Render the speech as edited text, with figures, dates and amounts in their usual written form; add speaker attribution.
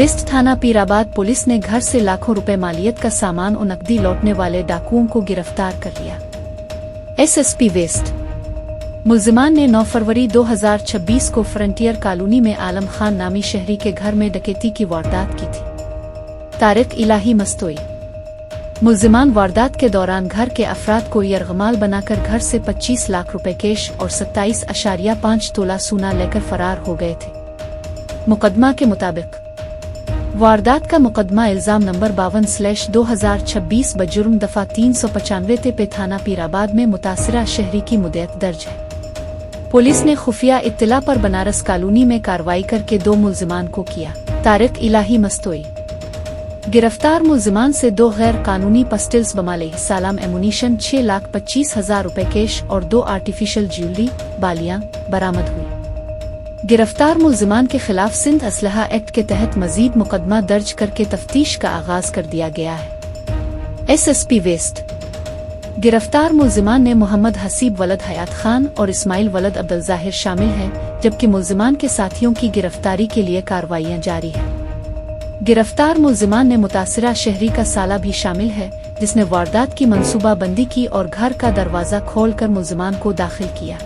Speaker 1: Waste थाना Pirabad police ने घर से लाखों रुपए मालियत का सामान और नकदी लौटने वाले डाकुओं को गिरफ्तार कर लिया। एसएसपी वेस्ट मुलजिमान ने 9 फरवरी 2026 को फ्रंटियर कॉलोनी में आलम खान नामी शहरी के घर में डकैती की वारदात की थी। तारिक इलाही मस्तोई मुलजिमान वारदात के दौरान घर के अफराद को यरगमाल बनाकर घर से 25 लाख रुपए कैश और 27.5 तोला सोना लेकर फरार हो गए थे। मुकदमा के मुताबिक वारदात का मुकदमा इल्जाम नंबर 52/2026 बजुर्म दफा 395 पे थाना पीराबाद में मुतासिरा शहरी की मुद्दत दर्ज है। पुलिस ने खुफिया इत्तला पर बनारस कॉलोनी में कार्रवाई करके 2 मुलजिमान को किया। तारिक इलाही मस्तोई गिरफ्तार मुलजिमान से 2 गैर कानूनी पिस्टल्स बमाले सालाम एमुनीशन 6,25,000 रुपए कैश और 2 आर्टिफिशियल ज्वेलरी बालियां बरामद हुई। गिरफ्तार मुलजिमान के खिलाफ सिंध असलहा एक्ट के तहत मजीद मुकदमा दर्ज करके तफ्तीश का आगाज कर दिया गया है। एसएसपी वेस्ट गिरफ्तार मुलजिमान ने मोहम्मद हसीब वलद हयात खान और इस्माइल वलद अब्दुल जाहिर शामिल हैं, जबकि मुलजिमान के साथियों की गिरफ्तारी के लिए कार्रवाइयां जारी हैं। गिरफ्तार मुलजिमान ने मुतासिरा शहरी का साला भी शामिल है, जिसने वारदात की मंसूबाबंदी की और घर का दरवाजा खोलकर मुलजिमान को दाखिल किया।